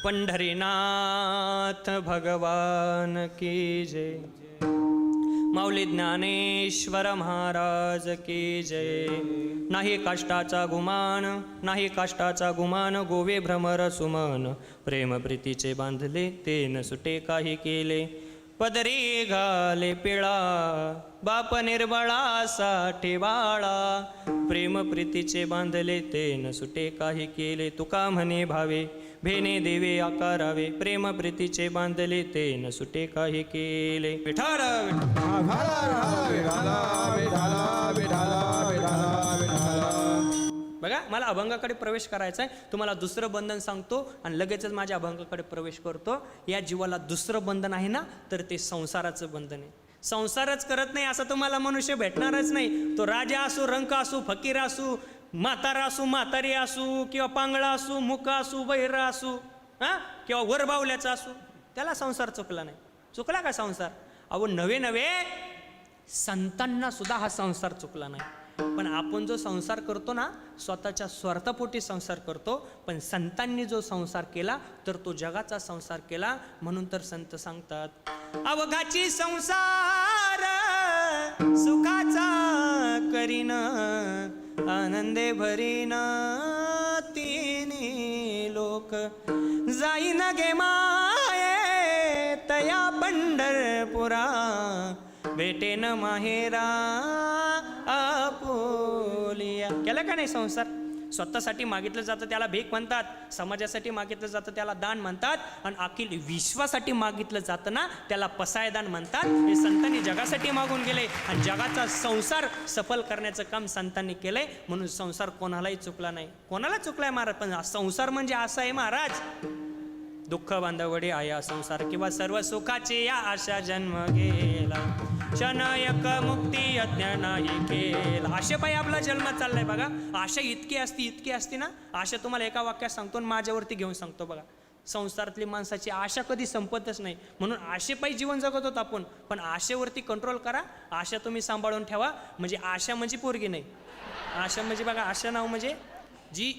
पंढरीनाथ भगवान की जय। माऊली ज्ञानेश्वर महाराज की जय। नाही काष्टाचा गुमान, नाही काष्टाचा गुमान, गोवे भ्रमर सुमन, प्रेम प्रीतीचे बांधले ते न सुटे काही केले, पदरी घाले पिळा बाप निर्बळासाठी बाळा, प्रेम प्रीतीचे बांधले ते न सुटे काही केले, तुका म्हणे भावे भेने देवे आकारावे, प्रेम प्रीतीचे बांधले ते न सुटे काही केले। विठाल बघा, मला अभंगाकडे प्रवेश करायचा आहे। तुम्हाला दुसरं बंधन सांगतो आणि लगेचच माझ्या अभंगाकडे प्रवेश करतो। या जीवाला दुसरं बंधन आहे ना, तर ते संसाराचं बंधन आहे। संसारच करत नाही असं तुम्हाला मनुष्य भेटणारच नाही। तो राजा असो, रंक असो, फकीर असो, म्हातारा असो, म्हातारी असो, किंवा पांगळा असो, मुका असो, बहिरा असो, किंवा वरबावल्याचा असो, त्याला संसार चुकला नाही। चुकला का संसार? अहो नवे नवे संतांना सुद्धा हा संसार चुकला नाही। पण आपण जो संसार करतो ना, स्वतःच्या स्वार्थापोटी संसार करतो, पण संतांनी जो संसार केला तर तो जगाचा संसार केला। म्हणून तर संत सांगतात, अवघाची संसार सुखाचा करीन, आनंदे भरीन तिन्ही लोक, जाईन गे माये तया पंढरपुरा, भेटेन माहेरा आपुलिया। केला का नाही संसार? स्वतःसाठी मागितलं जातं त्याला भीक म्हणतात, समाजासाठी मागितलं जातं त्याला दान म्हणतात, आणि अखिल विश्वासाठी मागितलं जातं ना, त्याला पसायदान म्हणतात। हे संतांनी जगासाठी मागून गेले आणि जगाचा संसार सफल करण्याचं काम संतांनी केलंय। म्हणून संसार कोणालाही चुकला नाही। कोणाला चुकलाय महाराज? पण संसार म्हणजे असा आहे महाराज, दुःख बांधवडे आया संसार, किंवा सर्व सुखाचे या आशा जन्म गेला, क्षणयक मुक्ती अज्ञान नाही केला। आशेपायी आपला जन्म चाललाय बघा। आशा इतकी असती ना, आशा तुम्हाला एका वाक्यात सांगतो, माझ्यावरती घेऊन सांगतो बघा। संसारातली माणसाची आशा कधी संपतच नाही, म्हणून आशेपायी जीवन जगत होतो आपण। पण आशेवरती कंट्रोल करा, आशा तुम्ही सांभाळून ठेवा। म्हणजे आशा म्हणजे पोरगी नाही, आशा म्हणजे बघा, आशा नाव म्हणजे जी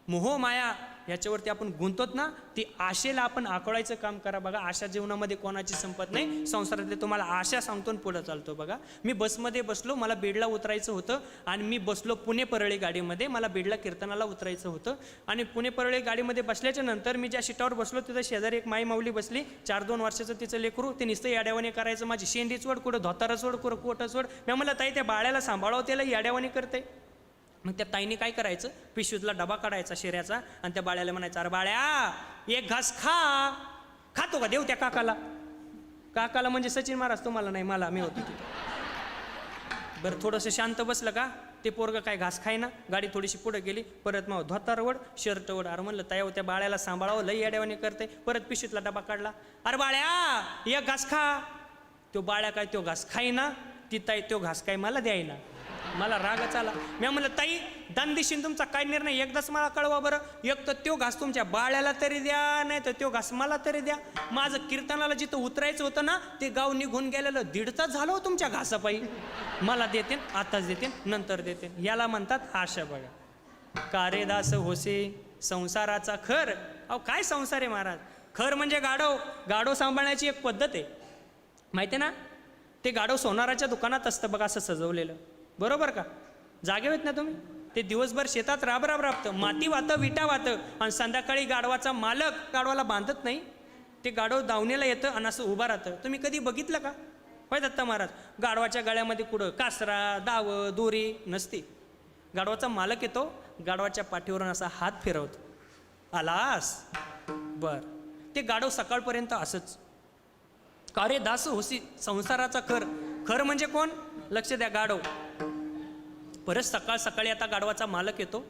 मोह माया याच्यावरती आपण गुंतवत ना, ती आशेला आपण आकळायचं काम करा बघा। आशा जीवनामध्ये कोणाची संपत नाही। संसारातले तुम्हाला आशा सांगतो पुढे चालतो बघा। मी बसमध्ये बसलो, मला बीडला उतरायचं होतं, आणि मी बसलो पुणे परळी गाडीमध्ये। मला बीडला कीर्तनाला उतरायचं होतं, आणि पुणे परळी गाडीमध्ये बसल्याच्या नंतर मी ज्या सीटावर बसलो तिथं शेजारी एक माई माऊली बसली, 4-2 वर्षाचं तिचं लेकरू। ते नुसतं याड्यावानी करायचं, माझी शेंडी चोड, कुठं धोतारा चोड, कुठं कोटं चोड। मी म्हणलं ताई त्या बाळ्याला सांभाळावं, त्याला याड्यावानी करते। मग त्या ताईने काय करायचं, पिशवीतला डबा काढायचा शिऱ्याचा, आणि त्या बाळ्याला म्हणायचं, अरे बाळ्या एक घास खा। खातो का? देऊ त्या काकाला। काकाला म्हणजे सचिन महाराज, तुम्हाला नाही, मला, मी होतो तिथे। बरं थोडंसं शांत बसलं का ते पोरग काय घास खाय ना। गाडी थोडीशी पुढे गेली, परत मग धोतारवड शर्टवड। अरे म्हणलं ताई त्या बाळ्याला सांभाळावं, लई येड्यावानी करते। परत पिशवीतला डबा काढला, अरे बाळ्या एक घास खा। तो बाळ्या काय तो घास खाई ना, ती ताई तो घास काय मला द्यायना। मला रागच आला। मी म्हणलं ताई दानदिशीन तुमचा काय निर्णय एकदाच मला कळवा बरं। एक तर तो घास तुमच्या बाळ्याला तरी द्या, नाही तर तो घास मला तरी द्या। माझं कीर्तनाला जिथं उतरायचं होतं ना, ते गाव निघून गेलेलं 1.5 तास झालं तुमच्या घासापायी। मला देते, आताच देते, नंतर देते, याला म्हणतात आशा बघा। कारे दास होसे संसाराचा खर। अहो काय संसार आहे महाराज? खर म्हणजे गाढव। गाढव सांभाळण्याची एक पद्धत आहे माहिती आहे ना। ते गाढव सोनाराच्या दुकानात असतं बघा, असं सजवलेलं, बरोबर का? जागे होत ना तुम्ही? ते दिवसभर शेतात राबतं, माती वातं, विटा वातं, आणि संध्याकाळी गाढवाचा मालक गाढवाला बांधत नाही। ते गाढव दावणीला येतं आणि असं उभा राहतं। तुम्ही कधी बघितलं का? होय दत्ता महाराज, गाढवाच्या गळ्यामध्ये कुठं कासरा, दाव, दोरी नसते। गाढवाचा मालक येतो, गाढवाच्या पाठीवरून असा हात फिरवतो, आलास बर। ते गाढव सकाळपर्यंत असंच। कारे दास होसी संसाराचा खर। खर म्हणजे कोण? लक्ष द्या, गाढव। परत सकाळ सकाळी आता गाढवाचा मालक येतो,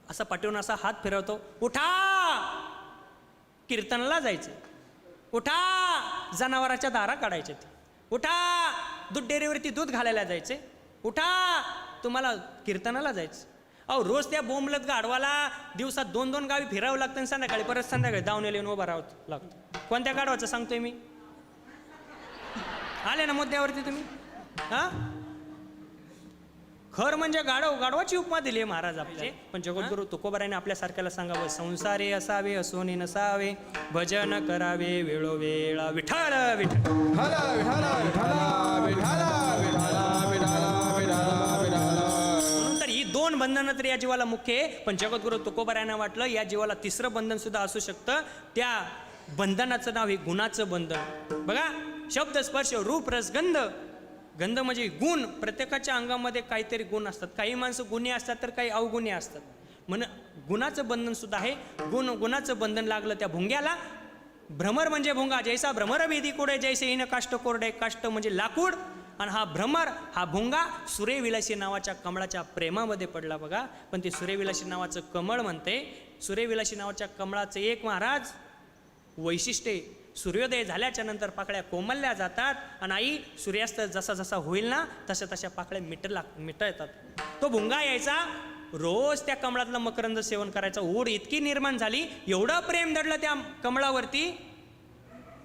असा पाठवून असा हात फिरवतो, उठा कीर्तनाला जायचं, उठा जनावराच्या दारा काढायचे, उठा दूध डेअरीवरती दूध घालायला जायचे, उठा तुम्हाला कीर्तनाला जायचं। अहो रोज त्या बोंबलत गाढवाला दिवसात 2-2 गावी फिरावं लागतं आणि संध्याकाळी परत संध्याकाळी दावणीला येऊन उभं राहावं लागतं. कोणत्या गाढवाचं सांगतोय मी? आले ना मुद्द्यावरती तुम्ही? हा, खर म्हणजे गाढवाची उपमा दिली आहे महाराज आपले. पण जगद्गुरु तुकोबाराने आपल्यासारख्याला सांगावं, संसारे असावे असोनी नसावे, भजन करावे वेळोवेळा विठ्ठल विठ्ठल. म्हणून तर ही 2 बंधनं तर या जीवाला मुख्य आहे. पण जगद्गुरु तुकोबारायांना वाटलं या जीवाला 3रं बंधन सुद्धा असू शकतं. त्या बंधनाचं नाव हे गुणाचं बंधन. बघा, शब्द स्पर्श रूप रस गंध. गंध म्हणजे गुण. प्रत्येकाच्या अंगामध्ये काहीतरी गुण असतात. काही माणसं गुणी असतात तर काही अवगुणी असतात. म्हणून गुणाचं बंधन सुद्धा आहे. गुणाचं बंधन लागलं त्या भुंग्याला. भ्रमर म्हणजे भुंगा, जैसा भ्रमर भेदी कोडे जैसे हिन काष्ट कोरडे. काष्ट म्हणजे लाकूड आणि हा भ्रमर हा भुंगा सूर्यविलासी नावाच्या कमळाच्या प्रेमामध्ये पडला. बघा, पण ते सूर्यविलासी नावाचं कमळ म्हणते. सूर्यविलासी नावाच्या कमळाचं एक महाराज वैशिष्ट्य, सूर्योदय झाल्याच्या नंतर पाकळ्या कोमलल्या जातात आणि आई सूर्यास्त जसा जसा होईल ना तशा तशा पाकळ्या मिटतात. तो भुंगा यायचा, रोज त्या कमळातलं मकरंद सेवन करायचा. ओढ इतकी निर्माण झाली, एवढं प्रेम दडलं त्या कमळावरती,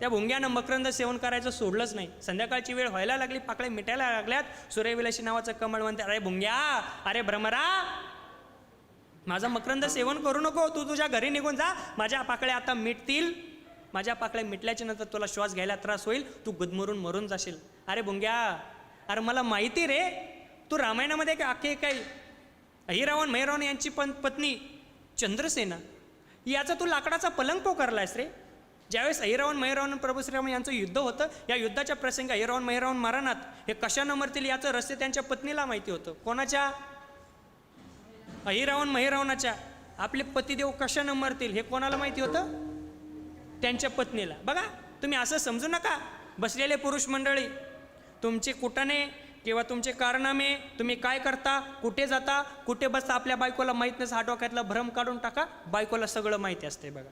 त्या भुंग्यानं मकरंद सेवन करायचं सोडलंच नाही. संध्याकाळची वेळ व्हायला लागली, पाकळ्या मिटायला लागल्यात. सूर्यविलासी नावाचं कमळ म्हणते, अरे भुंग्या, अरे भ्रमरा, माझं मकरंद सेवन करू नको, तू तुझ्या घरी निघून जा. माझ्या पाकळ्या आता मिटतील. माझ्या पाकळ्या मिटल्याच्या नंतर तुला श्वास घ्यायला त्रास होईल, तू गुदमरून मरून जाशील. अरे भुंग्या, अरे मला माहिती रे, तू रामायणामध्ये काय काही अहिरावण महिरावण यांची पत्नी चंद्रसेना, याचा तू लाकडाचा पलंग पोकारलायस रे. ज्यावेळेस अहिरावण महिरावण प्रभू श्रीराम यांचं युद्ध होतं, या युद्धाच्या प्रसंगी अहिरावण महिरावण मारणात हे कशानं मरतील याचं रहस्य त्यांच्या पत्नीला माहिती होतं. कोणाच्या? अहिरावण महिरावणाच्या. आपले पतिदेव कशानं मरतील हे कोणाला माहिती होतं? त्यांच्या पत्नीला. बघा, तुम्ही असं समजू नका, बसलेले पुरुष मंडळी, तुमचे कुटाणे किंवा तुमचे कारनामे, तुम्ही काय करता, कुठे जाता, कुठे बसता, आपल्या बायकोला माहीत नसतं. हा डोक्यातला भ्रम काढून टाका. बायकोला सगळं माहिती असते. बघा,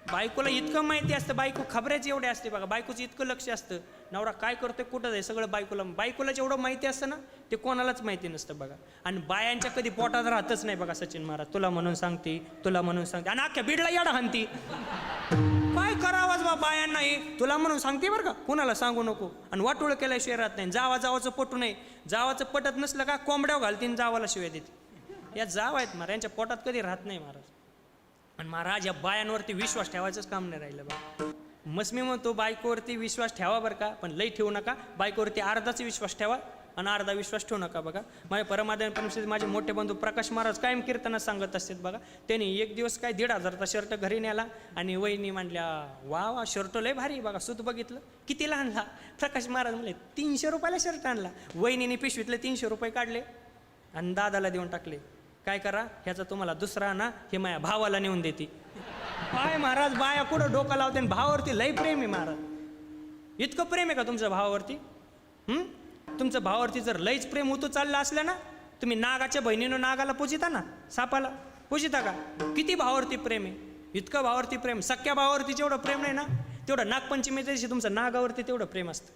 बायकोला इतकं माहिती असतं, बायको खबऱ्याच एवढे असते. बघा, बायकोचं इतकं लक्ष असतं, नवरा काय करतोय, कुठं जाय, सगळं बायकोला जेवढं माहिती असतं ना ते कोणालाच माहिती नसतं. बघा, आणि बायांच्या कधी पोटात राहतच नाही. बघा, सचिन महाराज तुला म्हणून सांगते, तुला म्हणून सांगते, आणि अख्ख्या बीडला येडा हाणती. काय करावाच बा बायांना, हे तुला म्हणून सांगते बरं का, कुणाला सांगू नको. आणि वाटोळ केल्याशिवाय राहत नाही. जावाचं पटू नये. जावाचं पटत नसलं का कोंबड्याव घालतीन, जावाला शिवाय देते. या जाव आहेत महाराज, यांच्या पोटात कधी राहत नाही महाराज. आणि महाराज या बायांवरती विश्वास ठेवायचंच काम नाही राहिलं बा. मग मी म्हणतो बायकोवरती विश्वास ठेवा बरं का, पण लई ठेवू नका. बायकोवरती अर्धाचा विश्वास ठेवा आणि अर्धा विश्वास ठेवू नका. बघा, माझ्या परमादान परमेश्वर माझे मोठे बंधू प्रकाश महाराज कायम कीर्तनात सांगत असतात. बघा, त्यांनी एक दिवस काय 1,500चा शर्ट घरी नेला आणि वहिनी म्हणल्या, वा वा शर्ट लय भारी. बघा, सूत बघितलं कितीला आणला. प्रकाश महाराज म्हणले 300 रुपयाला शर्ट आणला. वहिनीने पिशवीतले 300 रुपये काढले आणि दादाला देऊन टाकले. काय करा, ह्याचा तुम्हाला दुसरा ना, हे माझ्या भावाला नेऊन देते. काय महाराज, बाया कुठं डोकं लावते, आणि भावावरती लई प्रेम आहे महाराज. इतकं प्रेम आहे का तुमच्या भावावरती? तुमचं भावावरती जर लईच प्रेम होतं चाललं असलं ना, तुम्ही नागाच्या बहिणीनं नागाला पूजिता ना, सापाला पूजिता का? किती भावावरती प्रेम आहे. इतकं भावावरती प्रेम. सख्या भावावरती जेवढं प्रेम नाही ना, तेवढं नागपंचमीच्या दिवशी तुमचं नागावरती तेवढं प्रेम असतं.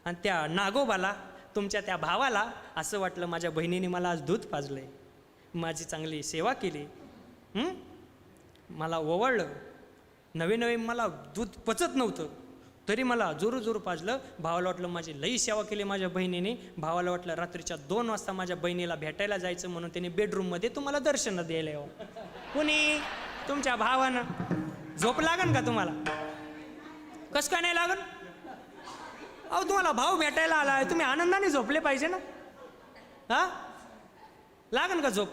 आणि त्या नागोबाला, तुमच्या त्या भावाला असं वाटलं, माझ्या बहिणीने मला आज दूध पाजलंय, माझी चांगली सेवा केली, मला ओवळलं. नवे नवे मला दूध पचत नव्हतं, तरी मला जोरू जोरू पाजलं. भावाला वाटलं माझी लई सेवा केली माझ्या बहिणीने. भावाला वाटलं रात्रीच्या 2 वाजता माझ्या बहिणीला भेटायला जायचं, म्हणून त्याने बेडरूममध्ये तुम्हाला दर्शन द्यायला यावं. कुणी? तुमच्या भावानं. झोप लागन का तुम्हाला? कसं काय नाही लागन? अहो, तुम्हाला भाऊ भेटायला आला, तुम्ही आनंदाने झोपले पाहिजे ना. हा, लागन का झोप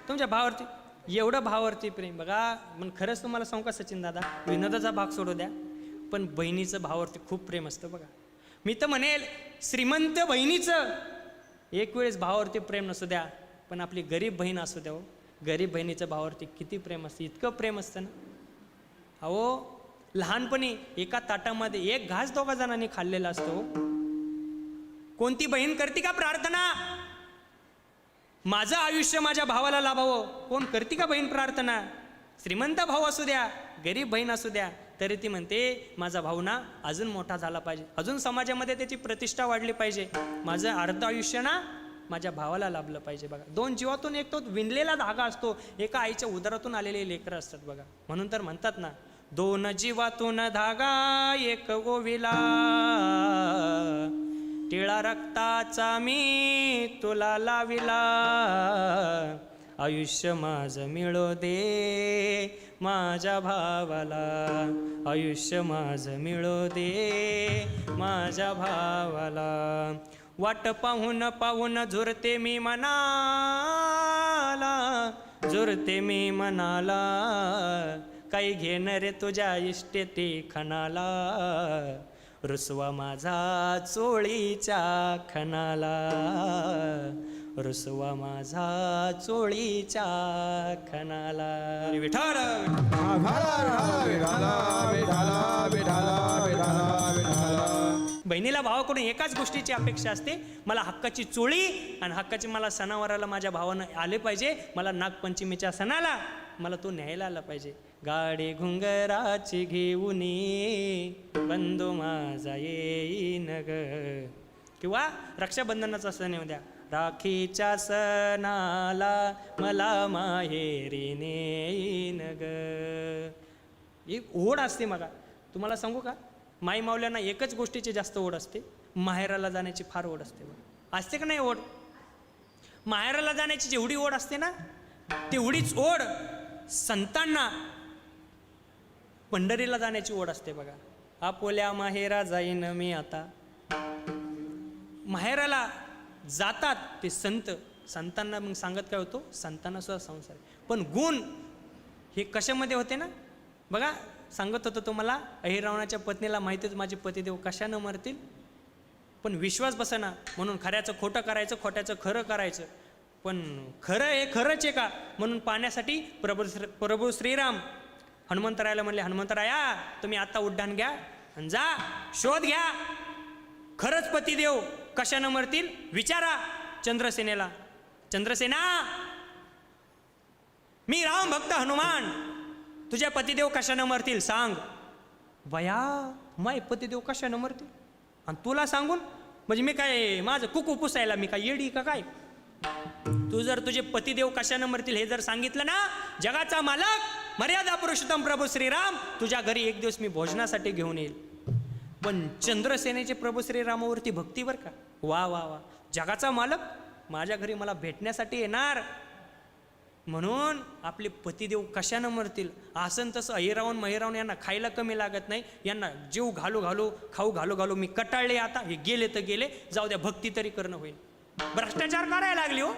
तुमच्या भावावरती? एवढं भावावरती प्रेम. बघा, मग खरंच तुम्हाला सांगू का सचिन दादा, विनोदाचा भाग सोडू द्या, पण बहिणीचं भावावरती खूप प्रेम असतं. बघा, मी तर म्हणेल श्रीमंत बहिणीचं एक वेळेस भावावरती प्रेम नसू द्या, पण आपली गरीब बहीण असू द्या. गरीब बहिणीचं भावावरती किती प्रेम असतं, इतकं प्रेम असतं ना. अहो, लहानपणी एका ताटामध्ये एक घास 2 जणांनी खाल्लेला असतो. कोणती बहीण करते का प्रार्थना, माझं आयुष्य माझ्या भावाला लाभावं? कोण करते का बहीण प्रार्थना? श्रीमंत भाऊ असू द्या, गरीब बहीण असू द्या, तरी ती म्हणते माझा भाऊ ना अजून मोठा झाला पाहिजे, अजून समाजामध्ये त्याची प्रतिष्ठा वाढली पाहिजे. माझं अर्ध आयुष्य ना माझ्या भावाला लाभलं पाहिजे. बघा, दोन जीवातून एक तो विणलेला धागा असतो, एका आईच्या उदरातून आलेले लेकरं असतात. बघा, म्हणून तर म्हणतात ना, दोन जीवातून धागा एक ओविला, टिळा रक्ताचा मी तुला लाविला, आयुष्य माझं मिळो दे माझ्या भावाला, आयुष्य माझं मिळो दे माझ्या भावाला. वाट पाहून पाहून झुरते मी मनाला, झुरते मी मनाला, काही घेणं रे तुझ्या इष्टे ते खणाला, रुसवा माझा चोळीच्या खणाला, रुसवा माझा चोळीच्या खणाला. विठाल बहिणीला भावाकडून एकाच गोष्टीची अपेक्षा असते, मला हक्काची चोळी आणि हक्काची मला सणावाराला माझ्या भावानं आले पाहिजे, मला नागपंचमीच्या सणाला मला तो न्यायला आला पाहिजे. गाडी घुंगराची घेऊन बंधू माझा येईन ग, किंवा रक्षाबंधनाचा सण येऊ द्या, राखीच्या सणाला मला माहेरी नेईन ग. एक ओढ असते. मग तुम्हाला सांगू का, माई मावल्यांना एकच गोष्टीची जास्त ओढ असते, माहेराला जाण्याची फार ओढ असते. असते का नाही ओढ? माहेराला जाण्याची जेवढी ओढ असते ना, तेवढीच ओढ संतांना पंढरीला जाण्याची ओढ असते. बघा, आपोल्या माहेरा जाईन मी आता. माहेराला जातात ते संत, संतांना मग सांगत काय होतो, संतांना सुद्धा संसार. पण गुण हे कशामध्ये होते ना, बघा सांगत होतो तुम्हाला, अहिरावणाच्या पत्नीला माहितीच माझे पतिदेव कशानं मरतील, पण विश्वास बसेना म्हणून खऱ्याचं खोटं करायचं, खोट्याचं खरं करायचं. पण खरं हे खरंच आहे का म्हणून पाहण्यासाठी प्रभू श्रीराम हनुमंतरायाला म्हणले, हनुमंतराया तुम्ही आता उड्डाण घ्या आणि जा शोध घ्या, खरंच पतिदेव कशानं मरतील विचारा चंद्रसेनेला. चंद्रसेना, मी राम भक्त हनुमान, तुझ्या पतिदेव कशानं मरतील सांग. बया, माय पतिदेव कशानं मरतील आणि तुला सांगून म्हणजे मी काय माझं कुकू पुसायला मी काय येडी का काय? तू जर तुझे पतिदेव कशानं मरतील हे जर सांगितलं ना, जगाचा मालक मर्यादा पुरुषोत्तम प्रभू श्रीराम तुझ्या घरी एक दिवस मी भोजनासाठी घेऊन येईल. पण चंद्रसेनेचे प्रभू श्रीरामावरती भक्तीवर का, वा वा वा, जगाचा मालक माझ्या घरी मला भेटण्यासाठी येणार, म्हणून आपले पतिदेव कशानं मरतील. आसन तसं अहिरावण महिरावण यांना खायला कमी लागत नाही, यांना जीव घालू घालू खाऊ घालू घालू मी कटाळले. आता हे गेले तर गेले, जाऊ द्या, भक्ती तरी करणं होईल. भ्रष्टाचार करायला लागली हो.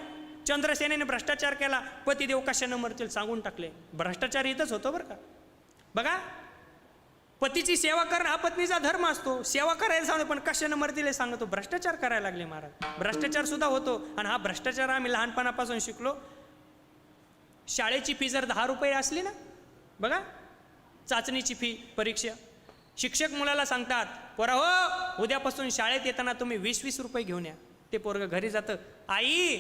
चंद्रसेनेने भ्रष्टाचार केला, पतिदेव कशानं मरतील सांगून टाकले. भ्रष्टाचार इथंच होतो बरं का. बघा, पतीची सेवा करणं हा पत्नीचा धर्म असतो, सेवा करायला सांगतो, पण कशानं मरतील हे सांगतो. भ्रष्टाचार करायला लागले महाराज. भ्रष्टाचार सुद्धा होतो आणि हा भ्रष्टाचार आम्ही लहानपणापासून शिकलो. शाळेची फी जर 10 रुपये असली ना, बघा चाचणीची फी, परीक्षा, शिक्षक मुलाला सांगतात, पोरा हो उद्यापासून शाळेत येताना तुम्ही 20-20 रुपये घेऊन या. ते पोरगं घरी जातं, आई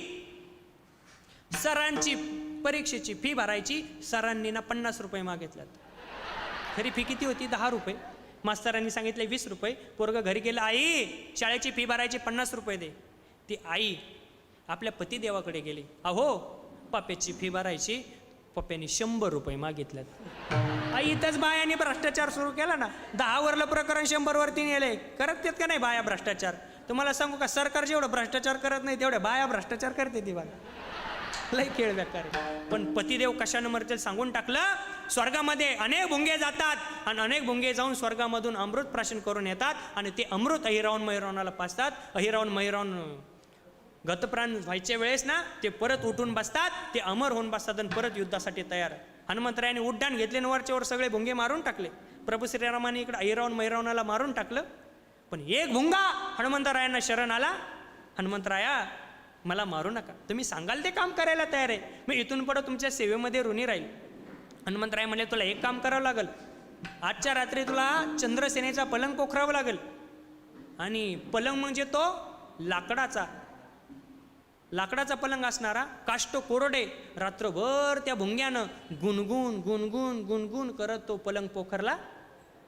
सरांची परीक्षेची फी भरायची, सरांनी ना 50 रुपये मागितल्यात. खरी फी किती होती? 10 रुपये. मास्तरांनी सांगितले 20 रुपये. पोरगं घरी गेलं, आई शाळेची फी भरायची 50 रुपये दे. ती आई आपल्या पतिदेवाकडे गेली, अहो पप्प्याची फी भरायची, पप्प्याने 100 रुपये मागितल्यात. आई इथंच बायाने भ्रष्टाचार सुरू केला ना. 10 वरलं प्रकरण 100 वरती नेले. करत का नाही बाया भ्रष्टाचार? तुम्हाला सांगू का, सरकार जेवढं भ्रष्टाचार करत नाही तेवढ्या बाया भ्रष्टाचार करते. ती बाया लय खेळ बेकार. पण पतिदेव कशानं मरतील सांगून टाकलं. स्वर्गामध्ये अनेक भुंगे जातात आणि अनेक भुंगे जाऊन स्वर्गामधून अमृत प्राशन करून येतात आणि ते अमृत अहिरावण महिरावणाला पाजतात. अहिरावण महिरावण गतप्राण व्हायच्या वेळेस ना ते परत उठून बसतात, ते अमर होऊन बसतात आणि परत युद्धासाठी तयार. हनुमंतरायाने उड्डाण घेतले, वरच्या वर सगळे भुंगे मारून टाकले. प्रभू श्रीरामाने इकडे अहिरावण महिरावणाला मारून टाकलं. पण एक भुंगा हनुमंतरायांना शरण आला, हनुमंतराया मला मारू नका, तुम्ही सांगाल ते काम करायला तयार आहे, मी इथून पुढे तुमच्या सेवेमध्ये ऋणी राहील. हनुमंतराय म्हणले, तुला एक काम करावं लागेल, आजच्या रात्री तुला चंद्रसेनेचा पलंग पोखरावं लागेल. आणि पलंग म्हणजे तो लाकडाचा पलंग असणारा, काष्ट कोरडे. रात्रभर त्या भुंग्यानं गुणगुण गुणगुण गुणगुण करत तो पलंग पोखरला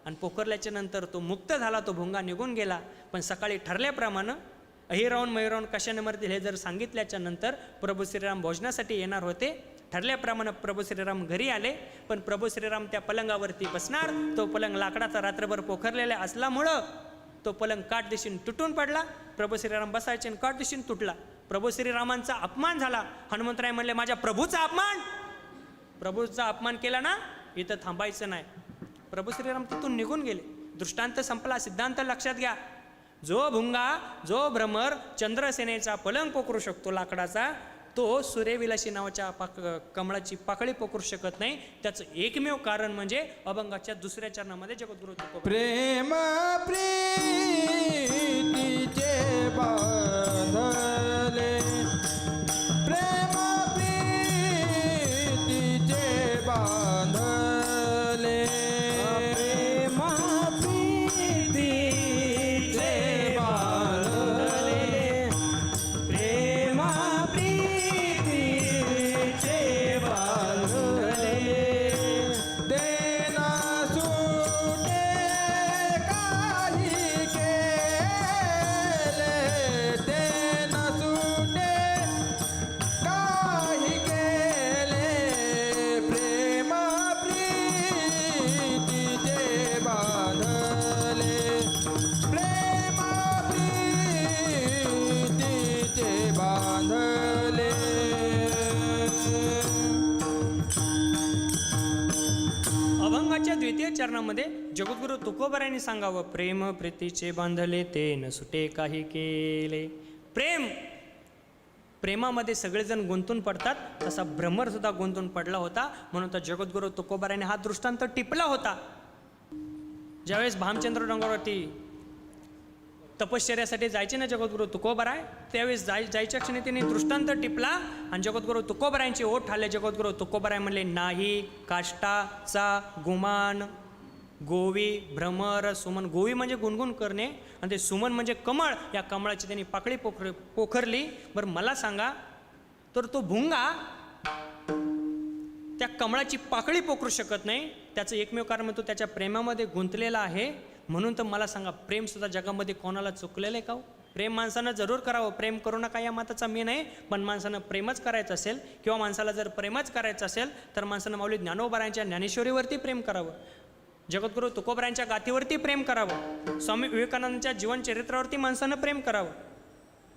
आणि पोखरल्याच्या नंतर तो मुक्त झाला. तो भुंगा निघून गेला. पण सकाळी ठरल्याप्रमाणे अहिरावून मयुरावून कशाने मरतील हे जर सांगितल्याच्या नंतर प्रभू श्रीराम भोजनासाठी येणार होते. ठरल्याप्रमाणे प्रभू श्रीराम घरी आले, पण प्रभू श्रीराम त्या पलंगावरती बसणार. तो पलंग लाकडाचा रात्रभर पोखरलेला असल्यामुळं तो पलंग काठ दिशेने तुटून पडला. प्रभू श्रीराम बसायचे आणि काठ दिशेने तुटला. प्रभू श्रीरामांचा अपमान झाला. हनुमंतराय म्हणले, माझ्या प्रभूचा अपमान, प्रभूचा अपमान केला ना, इथं थांबायचं नाही. प्रभू श्रीराम तिथून निघून गेले. दृष्टांत संपला. सिद्धांत लक्षात घ्या. जो भुंगा, जो भ्रमर चंद्रसेनेचा पलंग पोखरू शकतो लाकडाचा, तो सूर्यविलासी नावाच्या कमळाची पाकळी पोखरू शकत नाही. त्याचं एकमेव कारण म्हणजे अभंगाच्या दुसऱ्या चरणामध्ये जगद्गुरु प्रेम प्रीतीचे बांधले, प्रेम प्रीतीचे बांधले, प्रेम प्रीतीचे बांधले, प्रेम प्रीतीचे बांधले, देना सुटे काही केले, देना सुटे काही केले, प्रेम प्रीतीचे बांधले, प्रेम प्रीतीचे बांधले. अभंगाच्या द्वितीय चरणामध्ये जगद्गुरु तुकोबारायांनी सांगावं, प्रेम प्रीतीचे बांधले ते न सुटे काही केले. प्रेम, प्रेमामध्ये सगळेजण गुंतून पडतात, तसा भ्रमर सुद्धा गुंतून पडला होता. म्हणून तर जगद्गुरु तुकोबारायांनी हा दृष्टांत टिपला होता. ज्यावेळेस भामचंद्र डोंगरावरती तपश्चर्यासाठी जायचे ना जगद्गुरु तुकोबाराय, त्यावेळेस जायच्या क्षणी त्यांनी दृष्टांत टिपला आणि जगद्गुरु तुकोबारायांचे ओठ आले. जगद्गुरु तुकोबाराय म्हणले, नाही काष्टाचा गुमान, गोवी भ्रमर सुमन. गोवी म्हणजे गुणगुण करणे आणि ते सुमन म्हणजे कमळ. या कमळाची त्यांनी पाकळी पोखरली. बरं मला सांगा, तर तो भुंगा त्या कमळाची पाकळी पोखरू शकत नाही. त्याचं एकमेव कारण म्हणजे तो त्याच्या प्रेमामध्ये गुंतलेला आहे. म्हणून तर मला सांगा, प्रेम सुद्धा जगामध्ये कोणाला चुकलेलं आहे का हो? प्रेम माणसानं जरूर करावं. प्रेम करू नका या मताचा मी नाही, पण माणसानं प्रेमच करायचं असेल किंवा माणसाला जर प्रेमच करायचं असेल तर माणसानं माऊली ज्ञानोबारायांच्या ज्ञानेश्वरीवरती प्रेम करावं, जगद्गुरु तुकोबारायांच्या गाथीवरती प्रेम करावं, स्वामी विवेकानंदांच्या जीवनचरित्रावरती माणसानं प्रेम करावं.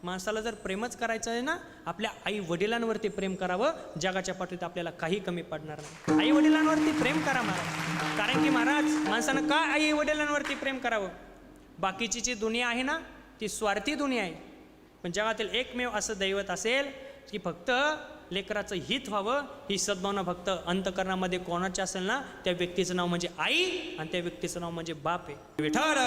माणसाला जर प्रेमच करायचं आहे ना, आपल्या आई वडिलांवरती प्रेम करावं. जगाच्या पाठीत आपल्याला काही कमी पडणार नाही. आई वडिलांवरती प्रेम करा महाराज. कारण की महाराज, माणसानं का आई वडिलांवरती प्रेम करावं? बाकीची जी दुनिया आहे ना, ती स्वार्थी दुनिया आहे. पण जगातील एकमेव असं दैवत असेल की फक्त लेकराचं हित व्हावं, ही सद्भावना फक्त अंतकरणामध्ये कोणाची असेल ना, त्या व्यक्तीचं नाव म्हणजे आई आणि त्या व्यक्तीचं नाव म्हणजे बाप आहे. विठाल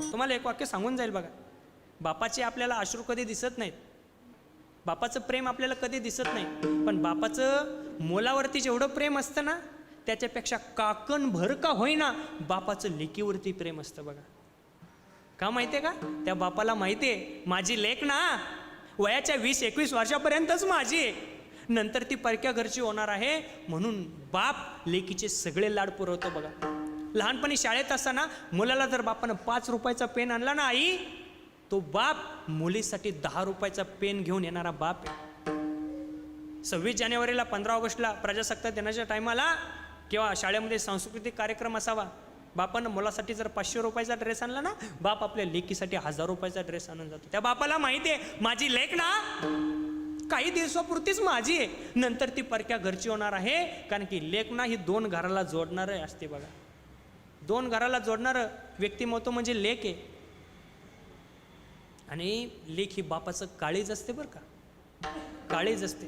तुम्हाला एक वाक्य सांगून जाईल बघा. बापाचे आपल्याला अश्रू कधी दिसत नाहीत, बापाचं प्रेम आपल्याला कधी दिसत नाही, पण बापाचं मुलावरती जेवढं प्रेम असतं ना, त्याच्यापेक्षा काकण भर का होईना बापाचं लेकीवरती प्रेम असतं बघा. का माहितीये का? त्या बापाला माहितीये माझी लेक ना वयाच्या 20-21 वर्षापर्यंतच माझी आहे, नंतर ती परक्या घरची होणार आहे. म्हणून बाप लेकीचे सगळे लाड पुरवतो बघा. लहानपणी शाळेत असताना मुलाला जर बापानं 5 रुपयाचा पेन आणला ना आई, तो बाप मुलीसाठी 10 रुपयाचा पेन घेऊन येणारा बाप आहे. 26 जानेवारीला 15 ऑगस्टला प्रजासत्ताक दिनाच्या टायमाला किंवा शाळेमध्ये सांस्कृतिक कार्यक्रम असावा, बापानं मुलासाठी जर 500 रुपयाचा ड्रेस आणला ना, बाप आपल्या लेकीसाठी 1000 रुपयाचा ड्रेस आणून जातो. त्या बापाला माहिती आहे माझी लेक ना काही दिवसापुरतीच माझी आहे, नंतर ती परक्या घरची होणार आहे. कारण की लेक ना ही 2 घराला जोडणार असते बघा. 2 घराला जोडणारं व्यक्तिमत्व म्हणजे लेक आहे. आणि लेक ही बापाचं काळीज असते बरं का, काळीज असते.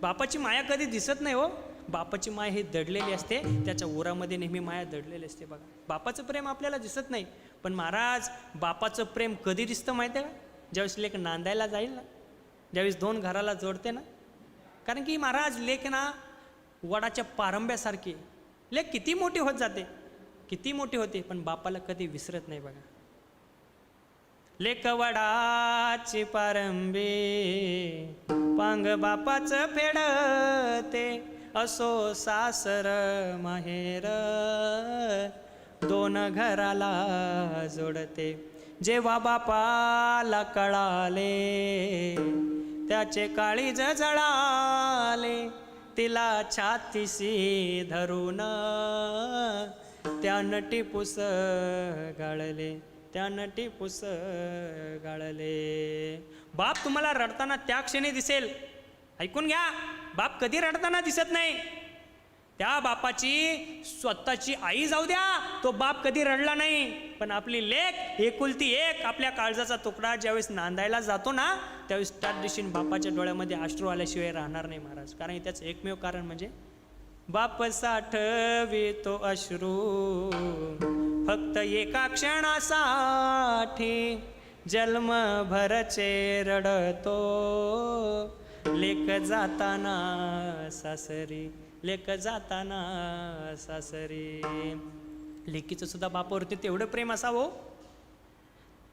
बापाची माया कधी दिसत नाही हो. बापाची माया ही दडलेली असते, त्याच्या उरामध्ये नेहमी माया दडलेली असते बघा. बापाचं प्रेम आपल्याला दिसत नाही, पण महाराज बापाचं प्रेम कधी दिसतं माहिती आहे का? ज्यावेळेस लेक नांदायला जाईल ना, ज्यावेळेस 2 घराला जोडते ना. कारण की महाराज लेक ना वडाच्या पारंब्यासारखी, लेक किती मोठी होत जाते, किती मोठी होते, पण बापाला कधी विसरत नाही बघा. लेक वडाची पारंबे पांग बापाचं फेडते, असो सासर माहेर दोन घराला जोडते. जेव्हा बापाला कळाले त्याचे काळीज जळाले, तिला छातीशी धरून त्यानं टिपूस गाळले, त्यानं टिपूस गाळले. बाप तुम्हाला रडताना त्या क्षणी दिसेल. ऐकून घ्या, बाप कधी रडताना दिसत नाही. त्या बापाची स्वतःची आई जाऊ द्या, तो बाप कधी रडला नाही. पण आपली लेक एकुलती एक, आपल्या काळजाचा तुकडा ज्यावेळेस नांदायला जातो ना, त्यावेळेस त्याच दिवशी बापाच्या डोळ्यामध्ये अश्रू आल्याशिवाय राहणार नाही महाराज. कारण त्याचं एकमेव कारण म्हणजे बाप साठवितो अश्रू फक्त एका क्षणासाठी, जन्मभरचे रडतो लेक जाताना सासरी, लेक जाताना सासरी. लेकीचं सुद्धा बापावरती तेवढं प्रेम असावं.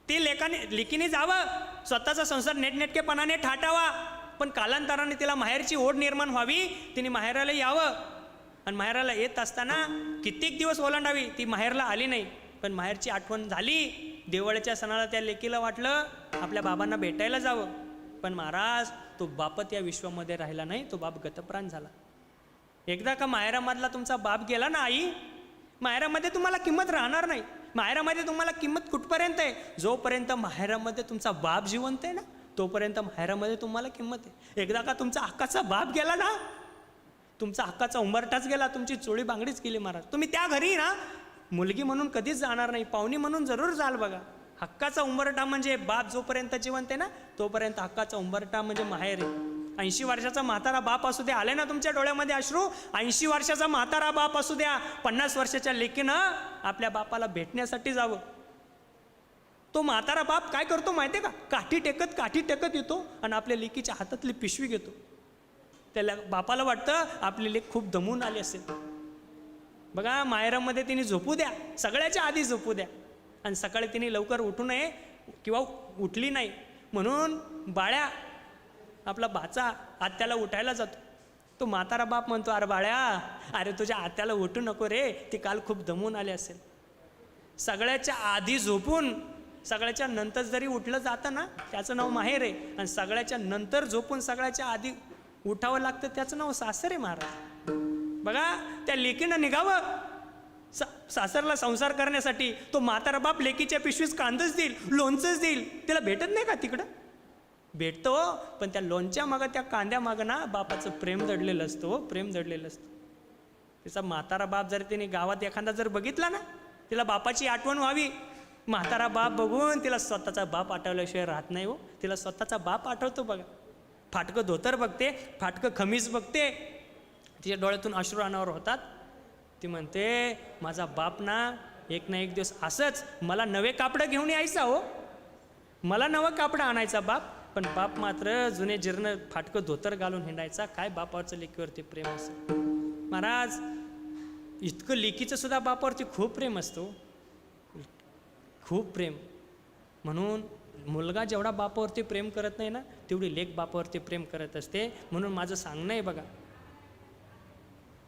ती लेकीने जावं, स्वतःचा संसार नेटनेटकेपणाने ठाटावा, पण कालांतराने तिला माहेरची ओढ निर्माण व्हावी, तिने माहेराला यावं. आणि माहेराला येत असताना कित्येक दिवस ओलांडावी, ती माहेरला आली नाही. पण माहेरची आठवण झाली. दिवाळीच्या सणाला त्या लेकीला वाटलं आपल्या बाबांना भेटायला जावं. पण महाराज तो बापत या विश्वामध्ये राहिला नाही, तो बाप गतप्राण झाला. एकदा का माहेरामधला तुमचा बाप गेला ना आई, माहेरामध्ये तुम्हाला किंमत राहणार नाही. माहेरामध्ये तुम्हाला किंमत कुठपर्यंत आहे? जोपर्यंत माहेरामध्ये तुमचा बाप जिवंत आहे ना, तोपर्यंत माहेरामध्ये तुम्हाला किंमत आहे. एकदा का तुमचा हक्काचा बाप गेला ना, तुमचा हक्काचा उंबरठाच गेला, तुमची चोळी बांगडीच केली महाराज. तुम्ही त्या घरी ना मुलगी म्हणून कधीच जाणार नाही, पाहुणी म्हणून जरूर जाल बघा. हक्काचा उंबरठा म्हणजे बाप जोपर्यंत जिवंत आहे ना, तोपर्यंत हक्काचा उंबरठा म्हणजे माहेर आहे. 80 वर्षाचा म्हातारा बाप असू द्या, आले ना तुमच्या डोळ्यामध्ये अश्रू, 80 वर्षाचा म्हातारा बाप असू द्या, 50 वर्षाच्या लेकीनं आपल्या बापाला भेटण्यासाठी जावं. तो म्हातारा बाप काय करतो माहिती आहे का? काठी टेकत येतो आणि आपल्या लेकीच्या हातातली पिशवी घेतो. त्याला बापाला वाटतं आपली लेक खूप दमून आली असेल. बघा, माहेरामध्ये तिने झोपू द्या, सगळ्याच्या आधी झोपू द्या. आणि सकाळी तिने लवकर उठू नये किंवा उठली नाही म्हणून बाळ्या आपला भाचा आत्याला उठायला जातो. तो म्हातारा बाप म्हणतो, अरे बाळ्या, अरे तुझ्या आत्याला उठू नको रे, ती काल खूप दमून आली असेल. सगळ्याच्या आधी झोपून सगळ्याच्या नंतर जरी उठलं जातं ना, त्याचं नाव माहेर आहे. आणि सगळ्याच्या नंतर झोपून सगळ्याच्या आधी उठावं लागतं, त्याचं नाव सासर आहे महाराज. बघा, त्या लेकीनं निघावं सासरला संसार करण्यासाठी. तो म्हातारा बाप लेकीच्या पिशवीस कांदच देईल, लोणचंच देईल. तिला भेटत नाही का? तिकडं भेटतो, पण त्या लोणच्या मागं, त्या कांद्या मागं ना बापाचं प्रेम दडलेलं असतं, प्रेम दडलेलं असतं. तिचा म्हातारा बाप जर तिने गावात एखादा जर बघितला ना, तिला बापाची आठवण व्हावी. म्हातारा बाप बघून तिला स्वतःचा बाप आठवल्याशिवाय राहत नाही हो. तिला स्वतःचा बाप आठवतो बघा. फाटकं धोतर बघते, फाटकं खमीस बघते, तिच्या डोळ्यातून अश्रू अनावर होतात. ती म्हणते, माझा बाप ना एक दिवस असंच मला नवे कापडं घेऊन यायचा हो, मला नवं कापडं आणायचा बाप. पण बाप मात्र जुने जीर्ण फाटकं धोतर घालून हिंडायचा. काय बापावरचं लेकीवरती प्रेम असतं महाराज. इतकं लेकीचं सुद्धा बापावरती खूप प्रेम असतो, खूप प्रेम. म्हणून मुलगा जेवढा बापावरती प्रेम करत नाही ना, तेवढी लेक बापावरती प्रेम करत असते. म्हणून माझं सांगणं आहे बघा,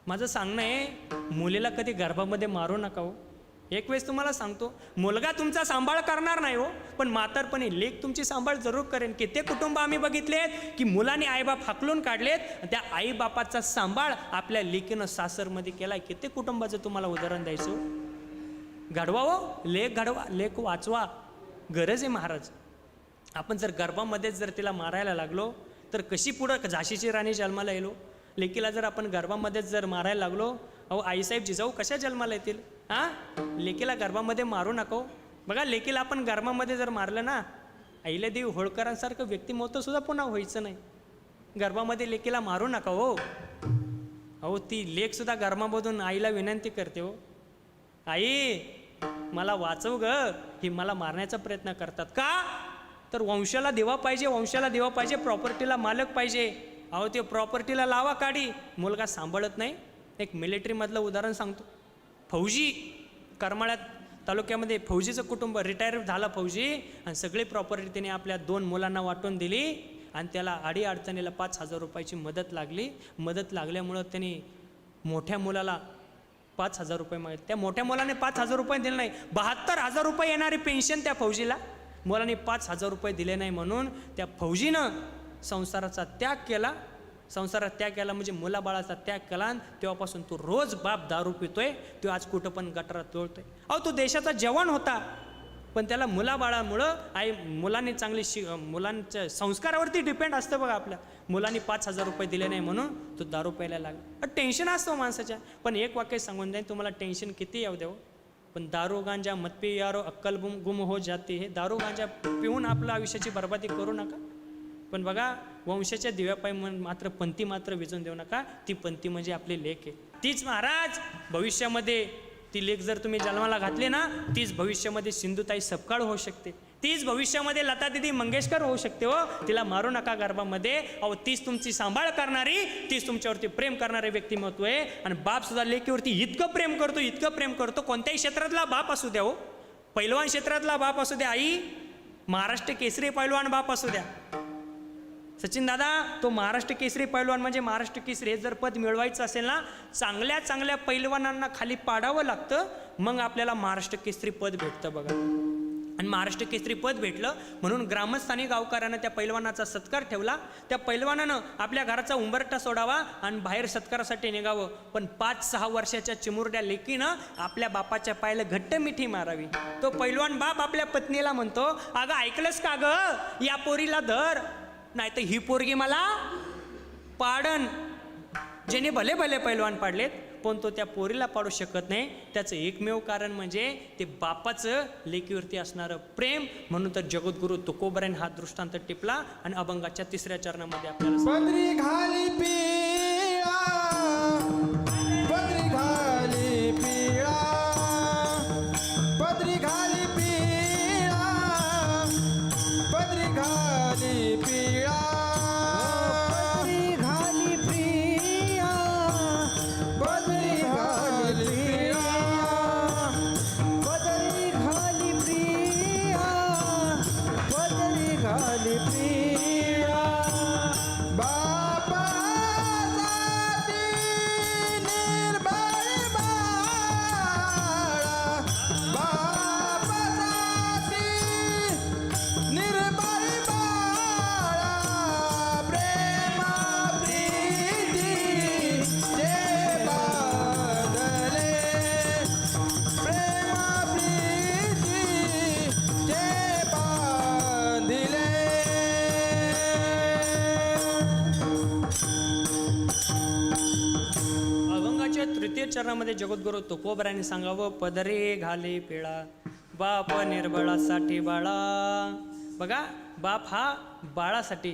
माझं सांगणं आहे, मुलीला कधी गर्भामध्ये मारू नका हो. एक वेळेस तुम्हाला सांगतो, मुलगा तुमचा सांभाळ करणार नाही हो, पण म्हातारपणी लेक तुमची सांभाळ जरूर करेन. कित्येक कुटुंब आम्ही बघितलेत की मुलांनी आईबाप हाकलून काढलेत, त्या आईबापाचा सांभाळ आपल्या लेकीनं सासरमध्ये केलाय. कित्येक कुटुंबाचं तुम्हाला उदाहरण द्यायचं. घडवा हो, लेक घडवा, लेक वाचवा, गरज आहे महाराज. आपण जर गर्भामध्येच जर तिला मारायला लागलो तर कशी पुढं झाशीची राणी जन्माला येलो. लेकीला जर आपण गर्भामध्येच जर मारायला लागलो, अहो आईसाहेब जिजाऊ कशा जन्माला येतील? लेकीला गर्भामध्ये मारू नको. बघा, लेकीला आपण गर्भामध्ये जर मारलं ना, अहिल्यादेवी होळकरांसारखं व्यक्तिमत्व सुद्धा पुन्हा व्हायचं नाही. गर्भामध्ये लेकीला मारू नका हो. अहो ती लेक सुद्धा गर्भामधून आईला विनंती करते हो, आई मला वाचव ग, ही मला मारण्याचा प्रयत्न करतात. का तर वंशाला देवा पाहिजे, वंशाला देवा पाहिजे, प्रॉपर्टीला मालक पाहिजे. अहो ते प्रॉपर्टीला लावा काढी, मुलगा सांभाळत नाही. एक मिलिटरीमधलं उदाहरण सांगतो. फौजी, करमाळ्यात तालुक्यामध्ये फौजीचं कुटुंब, रिटायर झाला फौजी, आणि सगळी प्रॉपर्टी त्याने आपल्या 2 मुलांना वाटून दिली. आणि त्याला अडीअडचणीला 5,000 रुपयाची मदत लागली. मदत लागल्यामुळं त्यांनी मोठ्या मुलाला 5,000 रुपये मागितले. त्या मोठ्या मुलाने 5,000 रुपये दिले नाही. 72,000 रुपये येणारी पेन्शन त्या फौजीला, मुलाने 5,000 रुपये दिले नाही म्हणून त्या फौजीनं संसाराचा त्याग केला. संसारात त्याग केला म्हणजे मुलाबाळाचा त्याग केला. तेव्हापासून तो रोज बाप दारू पितोय. तो आज कुठं पण गटारात लोळतोय. तो देशाचा जवान होता, पण त्याला मुलाबाळामुळं मुलांनी चांगली मुलांच्या संस्कारावरती डिपेंड असतं बघा. आपल्या मुलांनी 5,000 रुपये दिले नाही म्हणून तो दारू प्यायला लागला. टेन्शन असतं माणसाच्या. पण एक वाक्य सांगून जाईन तुम्हाला, टेन्शन किती येऊ द्यावं, पण दारू गांजा मत पी यारो अक्कल गुम हो जाते. हे दारू गांजा पिऊन आपलं आयुष्याची बर्बादी करू नका. पण बघा, वंशाच्या दिव्यापायी मात्र पंथी मात्र विजून देऊ नका. ती पंथी म्हणजे आपली लेक आहे. तीच महाराज भविष्यामध्ये, ती लेक जर तुम्ही जन्माला घातली ना, तीच भविष्यामध्ये सिंधुताई सपकाळ होऊ शकते. तीच भविष्यामध्ये लता दीदी मंगेशकर होऊ शकते. हो, तिला मारू नका गर्भामध्ये. तीच तुमची सांभाळ करणारी, तीच तुमच्यावरती प्रेम करणारे व्यक्तिमत्व आहे. आणि बाप सुद्धा लेकीवरती इतकं प्रेम करतो, इतकं प्रेम करतो. कोणत्याही क्षेत्रातला बाप असू द्या, हो, पैलवान क्षेत्रातला बाप असू द्या, आई महाराष्ट्र केसरी पैलवान बाप असू द्या, सचिन दादा, तो महाराष्ट्र केसरी पैलवान म्हणजे महाराष्ट्र केसरी हे जर पद मिळवायचं असेल ना, चांगल्या चांगल्या पैलवानांना खाली पाडावं लागतं, मग आपल्याला महाराष्ट्र केसरी पद भेटतं बघा. आणि महाराष्ट्र केसरी पद भेटलं म्हणून ग्रामस्थानी गावकऱ्यानं त्या पैलवानाचा सत्कार ठेवला. त्या पैलवानानं आपल्या घराचा उंबरठा सोडावा आणि बाहेर सत्कारासाठी निघावं. पण 5-6 वर्षाच्या चिमुरड्या लेकीनं आपल्या बापाच्या पायाला घट्ट मिठी मारावी. तो पैलवान बाप आपल्या पत्नीला म्हणतो, अगं ऐकलंस का गं, या पोरीला धर, नाही तर ही पोरगी मला पाडन. ज्याने भले भले पैलवान पाडलेत, पण तो त्या पोरीला पाडू शकत नाही. त्याचं एकमेव कारण म्हणजे ते बापाचं लेकीवरती असणारं प्रेम. म्हणून तर जगद्गुरु तुकोबराने हा दृष्टांत टिपला आणि अभंगाच्या 3ऱ्या चरणामध्ये आपल्याला पदरी घाली पिळा, पदरी घाली पिळा, पदरी घाली पिळा, पदरी घाली पिळा, पदरी घाली पिळा, पदरी घाली पिळा, पदरी घाली पिळा. बापासाठी निर्भय बाळा, बापासाठी निर्भय बाळा, प्रेमा प्रीती जे बांधले, प्रेमा प्रीती जे बांधिले. अभंगाच्या 3य चरणामध्ये जगद्गुरु तुकोबराने सांगावं, पदरे घाले पिळा, बाप निर्बळासाठी बाळा. बघा, बाप हा बाळासाठी,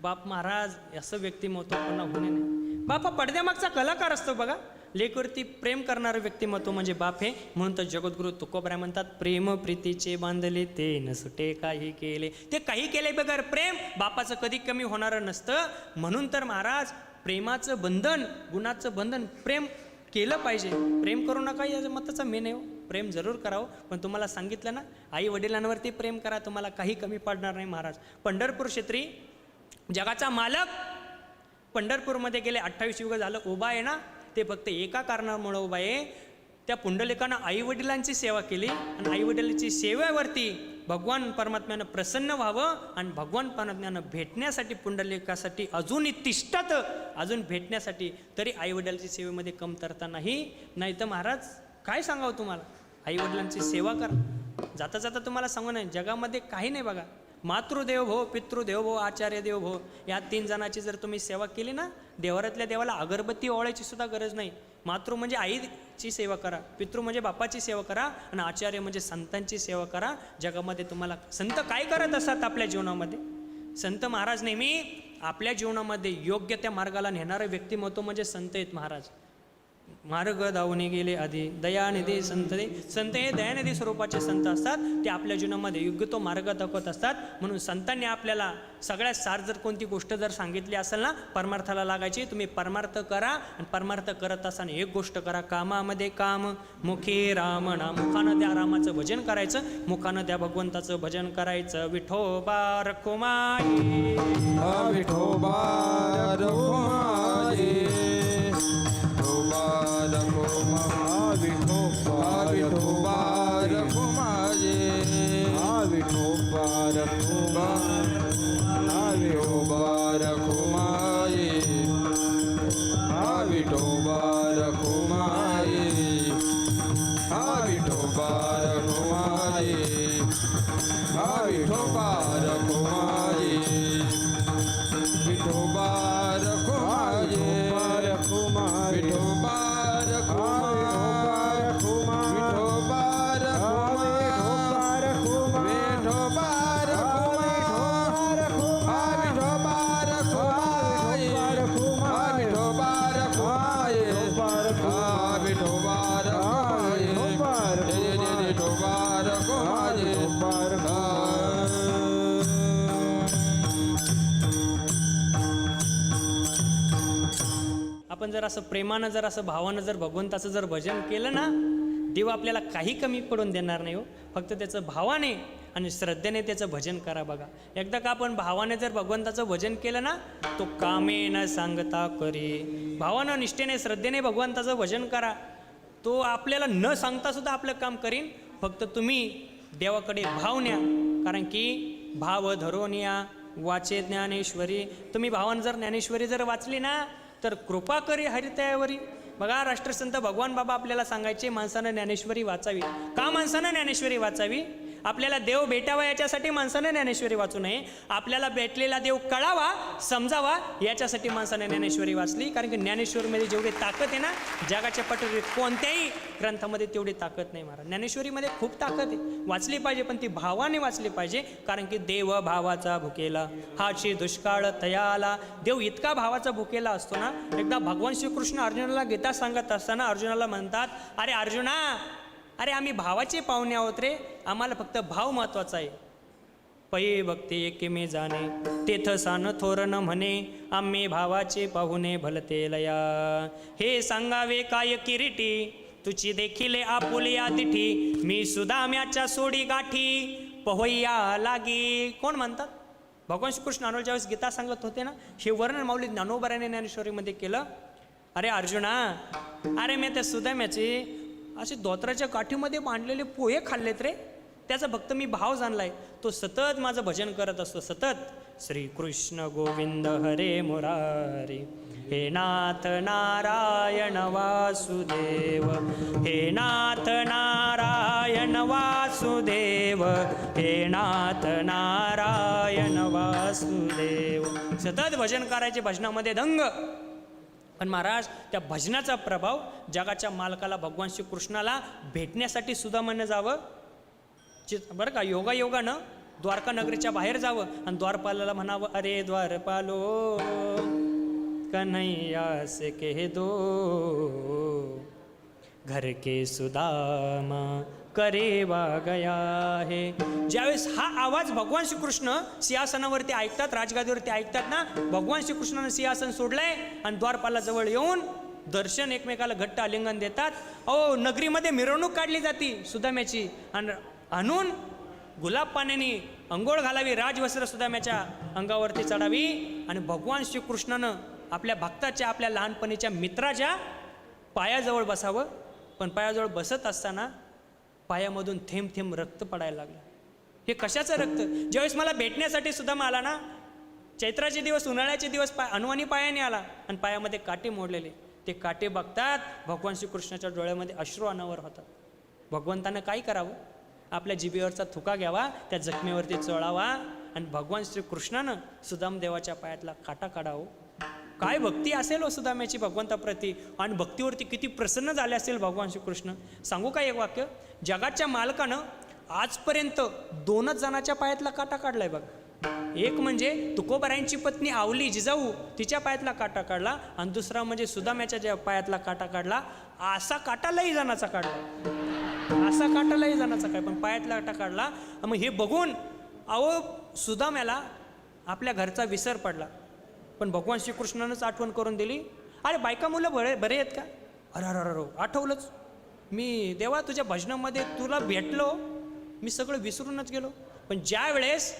बाप महाराज असं व्यक्तिमत्व पुन्हा होणे नाही. बाप हा पडद्यामागचा कलाकार असतो बघा. लेकरती प्रेम करणारं व्यक्तिमत्व म्हणजे बाप हे. म्हणून तर जगद्गुरु तुकोबरा म्हणतात, प्रेम प्रीतीचे बांधले ते न सुटे काही केले. ते काही केले बगर प्रेम बापाचं कधी कमी होणारं नसतं. म्हणून तर महाराज प्रेमाचं बंधन, गुणाचं बंधन, प्रेम केलं पाहिजे. प्रेम करू नका याच्या मताचा मेन आहे. प्रेम जरूर करावं, पण तुम्हाला सांगितलं ना, आई वडिलांवरती प्रेम करा, तुम्हाला काही कमी पडणार नाही महाराज. पंढरपूर क्षेत्री जगाचा मालक पंढरपूरमध्ये गेले 28 युग झालं उभा आहे ना, ते फक्त एका कारणामुळे उभा आहे. त्या पुंडलिकानं आई वडिलांची सेवा केली आणि आई वडिलांची सेवेवरती भगवान परमात्म्यानं प्रसन्न व्हावं आणि भगवान परमात्म्यानं भेटण्यासाठी पुंडलिकासाठी अजूनही तिष्ठत, अजून भेटण्यासाठी. तरी आई वडिलांची सेवेमध्ये कमतरता नाही. नाही तर महाराज काय सांगावं तुम्हाला, आई वडिलांची सेवा करा. जाता जाता तुम्हाला सांगू नये, जगामध्ये काही नाही बघा. मातृदेव भो, पितृदेव भो, आचार्य देव भो, या 3 जणांची जर तुम्ही सेवा केली ना, देवारातल्या देवाला अगरबत्ती ओवाळायची सुद्धा गरज नाही. मातृ म्हणजे आईची सेवा करा, पितृ म्हणजे बापाची सेवा करा, आणि आचार्य म्हणजे संतांची सेवा करा. जगामध्ये तुम्हाला संत काय करत असतात आपल्या जीवनामध्ये? संत महाराज नेहमी आपल्या जीवनामध्ये योग्य त्या मार्गाला नेणारं व्यक्तिमत्व म्हणजे संत आहेत महाराज. मार्ग धावणे गेले आधी दयानिधी संत. संत हे दयानिधी स्वरूपाचे संत असतात. ते आपल्या जीवनामध्ये योग्य तो मार्ग दाखवत असतात. म्हणून संतांनी आपल्याला सगळ्यात सार जर कोणती गोष्ट जर सांगितली असेल ना, परमार्थाला लागायची. तुम्ही परमार्थ करा, आणि परमार्थ करत असताना एक गोष्ट करा, कामामध्ये काम, मुखी राम नाम. मुखानं त्या रामाचं भजन करायचं, मुखानं त्या भगवंताचं भजन करायचं. विठोबा रखुमाई, विठोबा रखुमाई, विठोबा रखुमाई. विठोबा रखुमाई विठोबा रखुमाई विठोबा रखुमाई विठोबा रखुमाई विठोबा रखुमाई विठोबा आपण जर असं प्रेमानं जर असं भावानं जर भगवंताचं जर भजन केलं ना, देव आपल्याला काही कमी पडून देणार नाही हो. फक्त त्याचं भावाने आणि श्रद्धेने त्याचं भजन करा. बघा, एकदा का आपण भावाने जर भगवंताचं भजन केलं ना, तो कामे न सांगता करी. भावानं निष्ठेने श्रद्धेने भगवंताचं भजन करा. तो आपल्याला न सांगता सुद्धा आपलं काम करीन. फक्त तुम्ही देवाकडे भाव न्या, कारण की भाव धरून या वाचे ज्ञानेश्वरी. तुम्ही भावानं जर ज्ञानेश्वरी जर वाचली ना, तर कृपा करी हरितयावरी. बघा, राष्ट्रसंत भगवान बाबा आपल्याला सांगायचे माणसानं ज्ञानेश्वरी वाचावी. का माणसानं ज्ञानेश्वरी वाचावी? आपल्याला देव भेटावा याच्यासाठी माणसाने ज्ञानेश्वरी वाचू नये. आपल्याला भेटलेला देव कळावा, समजावा याच्यासाठी माणसाने ज्ञानेश्वरी वाचली. कारण की ज्ञानेश्वरीमध्ये जेवढी ताकद आहे ना, जगाच्या पटरी कोणत्याही ग्रंथामध्ये तेवढी ताकद नाही महाराज. ज्ञानेश्वरीमध्ये खूप ताकद आहे. वाचली पाहिजे, पण ती भावाने वाचली पाहिजे. कारण की देव भावाचा भुकेला हाची दुष्काळ तयाला. देव इतका भावाचा भुकेला असतो ना. एकदा भगवान श्रीकृष्ण अर्जुनाला गीता सांगत असताना अर्जुनाला म्हणतात, अरे अर्जुना, अरे आम्ही भावाचे पाहुणे आहोत रे. आम्हाला फक्त भाव महत्वाचा आहे. पै भक्ती एके मे जाणे तेथ सान थोरन म्हणे, आम्ही भावाचे पाहुणे भलते लया. हे सांगावे काय किरीटी, तुझी देखील आपुलिया तिठी. मी सुदाम्याच्या सोडी गाठी पहोया लागी. कोण म्हणतात? भगवान श्रीकृष्ण अर्जुनाला ज्यावेळेस गीता सांगत होते ना, हे वर्णन माऊली ज्ञानोबाराने ज्ञानेश्वरीमध्ये केलं. अरे अर्जुना, अरे मी त्या सुदाम्याचे असे धोत्राच्या काठीमध्ये बांधलेले पोहे खाल्लेत रे. त्याचा फक्त मी भाव जाणलाय. तो सतत माझं भजन करत असतो, सतत श्रीकृष्ण गोविंद हरे मुरारी. हे नाथ नारायण वासुदेव, हे नाथ नारायण वासुदेव, हे नाथ नारायण वासुदेव. सतत भजन करायचे, भजनामध्ये दंग. पण महाराज, त्या भजनाचा प्रभाव जगाच्या मालकाला भगवान श्रीकृष्णाला भेटण्यासाठी सुदामानं जावं बरं का, योगायोगानं द्वारका नगरीच्या बाहेर जावं आणि द्वारपालाला म्हणावं, अरे द्वारपालो कन्हैया से कह दो घर के सुदामा करेवा गया है. ज्यावेळेस हा आवाज भगवान श्रीकृष्ण सिंहासनावरती ऐकतात, राजगादीवरती ऐकतात ना, भगवान श्रीकृष्णानं सिंहासन सोडलंय आणि द्वारपालाजवळ येऊन दर्शन एकमेकाला घट्ट आलिंगन देतात. अहो, नगरीमध्ये मिरवणूक काढली जाती सुदाम्याची आणि आणून गुलाब पाण्याने अंघोळ घालावी, राजवस्त्र सुदाम्याच्या अंगावरती चढावी आणि भगवान श्रीकृष्णानं आपल्या भक्ताच्या, आपल्या लहानपणीच्या मित्राच्या पायाजवळ बसावं. पण पायाजवळ बसत असताना पायामधून थेंब थेंब रक्त पडायला लागलं. हे कशाचं रक्त? ज्यावेळेस मला भेटण्यासाठी सुदामा आला ना, चैत्राचे दिवस, उन्हाळ्याचे दिवस, अनवाणी पायाने आला आणि पायामध्ये काटे मोडलेले. ते काटे बघतात भगवान श्रीकृष्णाच्या डोळ्यामध्ये अश्रू अनावर होतात. भगवंतानं काय करावं? आपल्या जिभेवरचा थुका घ्यावा, त्या जखमेवरती चोळावा आणि भगवान श्रीकृष्णानं सुदाम देवाच्या पायातला काटा काढावं. काय भक्ती असेल हो सुदाम्याची भगवंताप्रती, आणि भक्तीवरती किती प्रसन्न झाले असेल भगवान श्रीकृष्ण. सांगू का एक वाक्य? जगाच्या मालकानं आजपर्यंत 2च जणाच्या पायातला काटा काढलाय बघ. एक म्हणजे तुकोबारायांची पत्नी आवली जिजाऊ, तिच्या पायातला काटा काढला, आणि दुसरा म्हणजे सुदाम्याच्या ज्या पायातला काटा काढला. असा काटालाही जणाचा काढला, असा काटालाही जणाचा काय, पण पायातला काटा काढला. मग हे बघून अहो सुदाम्याला आपल्या घरचा विसर पडला. पण भगवान श्रीकृष्णानंच आठवण करून दिली, अरे बायका मुलं बरे आहेत का? अरे अरे आठवलंच, मी देवा तुझ्या भजनामध्ये तुला भेटलो, मी सगळं विसरूनच गेलो. पण ज्या वेळेस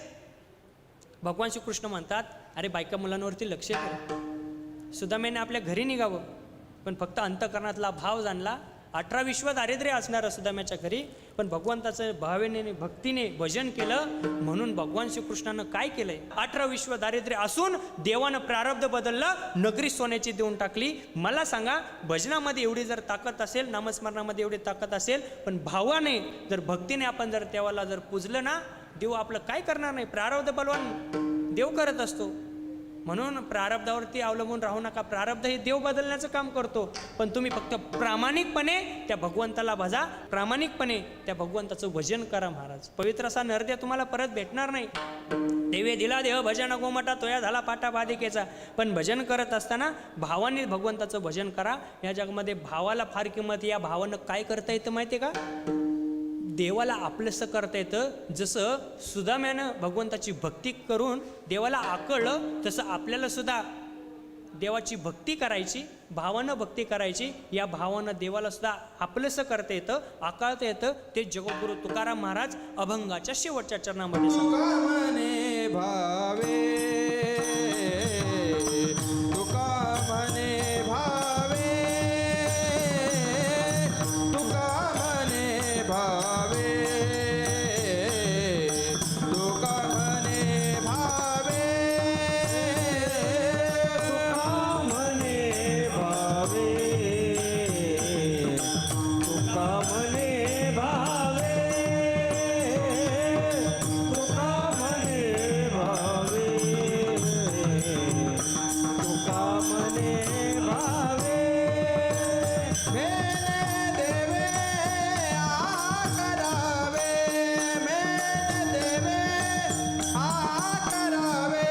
भगवान श्रीकृष्ण म्हणतात, अरे बायका मुलांवरती लक्ष ठेव, सुदाम्याने आपल्या घरी निघावं, पण फक्त अंतःकरणातला भाव जाणला 18 विश्व दारिद्र्य असणारं सुदाम्याच्या घरी, पण भगवंताचं भावेने भक्तीने भजन केलं म्हणून भगवान श्रीकृष्णानं काय केलंय, 18 विश्व दारिद्र्य असून देवानं प्रारब्ध बदललं, नगरी सोन्याची देऊन टाकली. मला सांगा, भजनामध्ये एवढी जर ताकद असेल, नामस्मरणामध्ये एवढी ताकद असेल, पण भावाने जर भक्तीने आपण जर देवाला जर पूजलं ना, देव आपलं काय करणार नाही. प्रारब्ध बलवान देव करत असतो. म्हणून प्रारब्धावरती अवलंबून राहू नका. प्रारब्ध हे देव बदलण्याचं काम करतो, पण तुम्ही फक्त प्रामाणिकपणे त्या भगवंताला भजा, प्रामाणिकपणे त्या भगवंताचं भजन करा. महाराज, पवित्र असा नरद्या तुम्हाला परत भेटणार नाही. देवे दिला देव भजन गोमटा, तोया झाला पाटा बाधिकेचा. पण भजन करत असताना भावाने भगवंताचं भजन करा. या जगामध्ये भावाला फार किंमत. या भावानं काय करता येतं माहिती आहे का? देवाला आपलंसं करता येतं. जसं सुदाम्यानं भगवंताची भक्ती करून देवाला आकळलं, तसं आपल्याला सुद्धा देवाची भक्ती करायची, भावानं भक्ती करायची. या भावानं देवाला सुद्धा आपलंसं करता येतं, आकळता येतं. ते जगद्गुरु तुकाराम महाराज अभंगाच्या शेवटच्या चरणामध्ये तुका म्हणे भावे, तुका म्हणे भावे, तुका म्हणे भावे, तुका म्हणे भावे, तुका म्हणे भावे, तुका म्हणे भावे, तुका म्हणे भावे, तुका म्हणे भावे. मेरे देवे आकरावे, मेरे देवे आकरावे,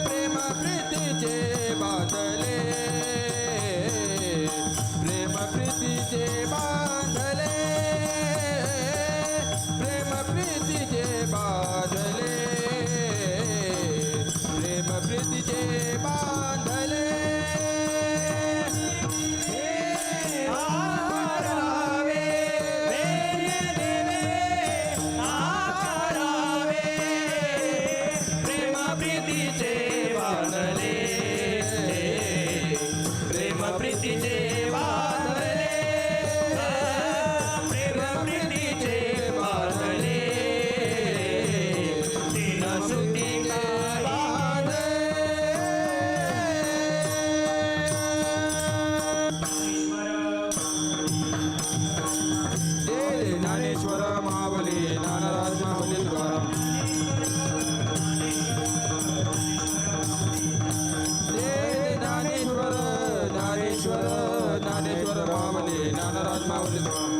प्रेम प्रीतीचे बांधले, प्रेम प्रीतीचे बांधले, प्रेम प्रीतीचे बांधले, प्रेम प्रीतीचे बांधले. आकरावे, मेरे देवे आकरावे, प्रेम प्रीतीचे बांधले, प्रेम प्रीतीचे बांधले, प्रेम प्रीतीचे बांधले, तीन सुटी बांधले. जय ज्ञानेश्वर माऊली, ज्ञानराज माऊली तुकाराम. जय ज्ञानेश्वर, ज्ञानेश्वर, ज्ञानेश्वर माऊली, ज्ञानराज माऊली तुकाराम.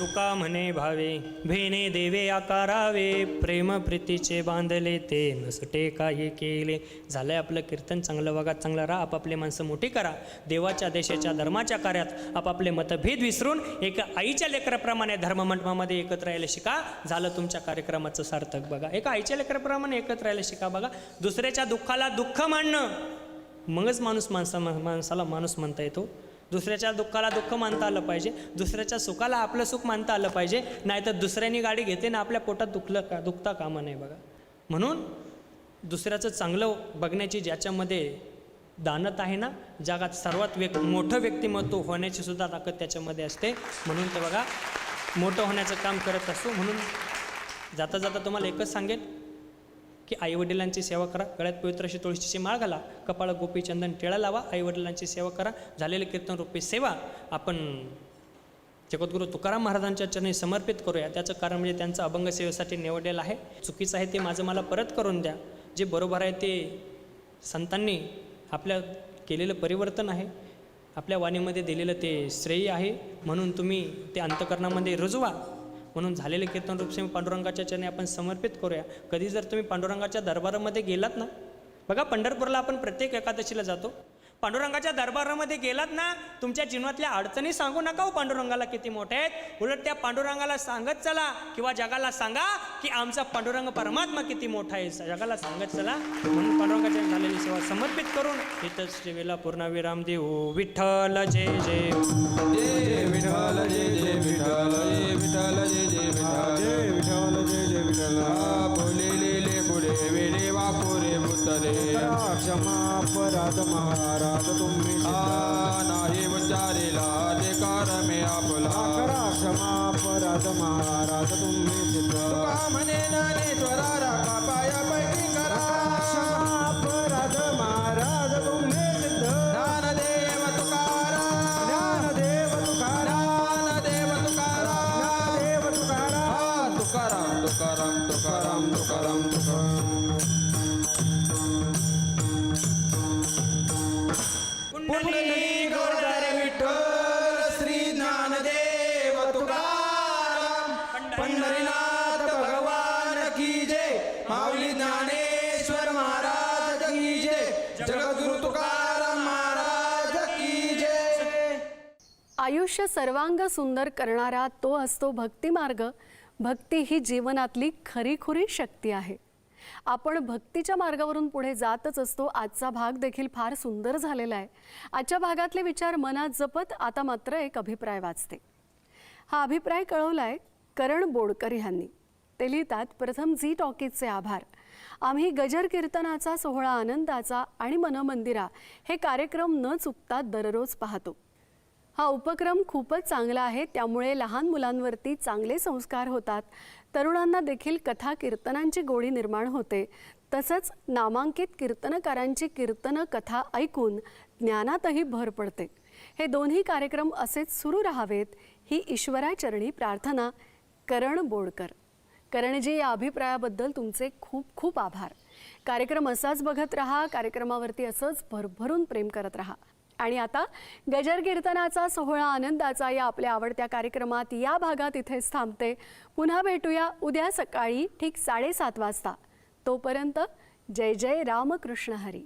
तुका म्हणे भावे, भेने देवे आकारावे, प्रेम प्रीतीचे बांधले, ते नसटे काही केले. झालंय आपलं कीर्तन. चांगलं बघा, चांगलं राहा, आपापले माणसं मोठी करा. देवाच्या देशाच्या धर्माच्या कार्यात आपापले मतभेद विसरून एका आईच्या लेकराप्रमाणे धर्ममंडपामध्ये एकत्र राहायला शिका. झालं तुमच्या कार्यक्रमाचं सार्थक. बघा, एका आईच्या लेकराप्रमाणे एकत्र राहायला शिका. बघा, दुसऱ्याच्या दुःखाला दुःख मानणं, मगच माणसाला माणूस म्हणता येतो. दुसऱ्याच्या दुःखाला दुःख मानता आलं पाहिजे, दुसऱ्याच्या सुखाला आपलं सुख मानता आलं पाहिजे. नाहीतर दुसऱ्यानी गाडी घेते ना आपल्या पोटात दुखता कामा नाही. बघा, म्हणून दुसऱ्याचं चांगलं बघण्याची ज्याच्यामध्ये दानत आहे ना, जगात सर्वात मोठं व्यक्तिमत्व होण्याची सुद्धा ताकद त्याच्यामध्ये असते. म्हणून तर बघा, मोठं होण्याचं काम करत असतो. म्हणून जाता जाता तुम्हाला एकच सांगेल की आईवडिलांची सेवा करा. गळ्यात पवित्र अशी तुळशीची माळ घाला, कपाळ गोपी चंदन टिळा लावा, आईवडिलांची सेवा करा. झालेले कीर्तन रूपी सेवा आपण जगद्गुरू तुकाराम महाराजांच्या चरणी समर्पित करूया. त्याचं कारण म्हणजे त्यांचं अभंग सेवेसाठी निवडलेलं आहे. चुकीचं आहे ते माझं मला परत करून द्या. जे बरोबर आहे ते संतांनी आपल्या केलेलं परिवर्तन आहे, आपल्या वाणीमध्ये दिलेलं ते श्रेय आहे. म्हणून तुम्ही ते अंतःकरणामध्ये रुजवा. म्हणून झालेले कीर्तन रूपसे पांडुरंगाच्या चरणी आपण समर्पित करूया. कधी जर तुम्ही पांडुरंगाच्या दरबारामध्ये गेलात ना, बघा पंढरपूरला आपण प्रत्येक एकादशीला जातो. पांडुरंगाच्या दरबारामध्ये गेलात ना, तुमच्या जीवनातल्या अडचणी सांगू नका हो पांडुरंगाला किती मोठे आहेत. उलट त्या पांडुरंगाला सांगत चला, किंवा जगाला सांगा की आमचा पांडुरंग परमात्मा किती मोठा आहे. जगाला सांगत चला. म्हणून पांडुरंगाच्या झालेली सेवा समर्पित करून इथंच श्री वेला पूर्णविराम देऊ. विठ्ठल जय जय, जय विठ्ठल, जय जय विठ्ठल, जय विठ्ठल, जय जय विठ्ठल, जय विठ्ठल, जय जय विठ्ठल. बोलेले पुढे वेडे वाकोरे मुतरे, क्षमा महाराज महाराज तुम्ही सिद्ध तुका म्हणे ज्ञानेश्वरा राखा पायापैकी करा अपराध महाराज तुम्ही सिद्ध ज्ञानदेव तुकाराम ज्ञानदेव तुकाराम ज्ञानदेव तुकाराम ज्ञानदेव तुकाराम तुकाराम तुकाराम तुकाराम तुकाराम तुकाराम पुंडलिक गौरहर विठ्ठल श्री ज्ञानदेव तुकाराम पंढरीनाथ भगवान की जय माऊली ज्ञानेश्वर महाराज की जय जगद्गुरु तुकाराम महाराज की जय. आयुष्य सर्वांग सुंदर करणारा तो असतो भक्ती मार्ग. भक्ती ही जीवनातली खरीखुरी शक्ती आहे. आपण भक्तीच्या मार्गावरून पुढे जातच असतो. आजचा भाग देखील फार सुंदर झालेला आहे. आजच्या भागातले विचार मनात जपत आता मात्र एक अभिप्राय वाचते. हा अभिप्राय कळवलाय करण बोडकर यांनी. ते लिहितात, प्रथम झी टॉकीजचे आभार. आम्ही गजर कीर्तनाचा सोहळा आनंदाचा आणि मनमंदिरा हे कार्यक्रम न चुकता दररोज पाहतो. हा उपक्रम खूपच चांगला आहे. त्यामुळे लहान मुलांवरती चांगले संस्कार होतात. तरुणांना देखील कथा कीर्तनांची गोडी निर्माण होते. तसंच नामांकित कीर्तनकारांची कीर्तन कथा ऐकून ज्ञानातही भर पडते. हे दोन्ही कार्यक्रम असेच सुरू राहावेत ही ईश्वराचरणी प्रार्थना. करण बोडकर. करणजी, या अभिप्रायाबद्दल तुमचे खूप खूप आभार. कार्यक्रम असाच बघत राहा. कार्यक्रमावरती असंच भरभरून प्रेम करत राहा. आणि आता गजर कीर्तनाचा सोहळा आनंदाचा या आपल्या आवडत्या कार्यक्रमात या भागात इथेच थांबते. पुन्हा भेटूया उद्या सकाळी ठीक 7:30 वाजता. तोपर्यंत जय जय रामकृष्ण हरी.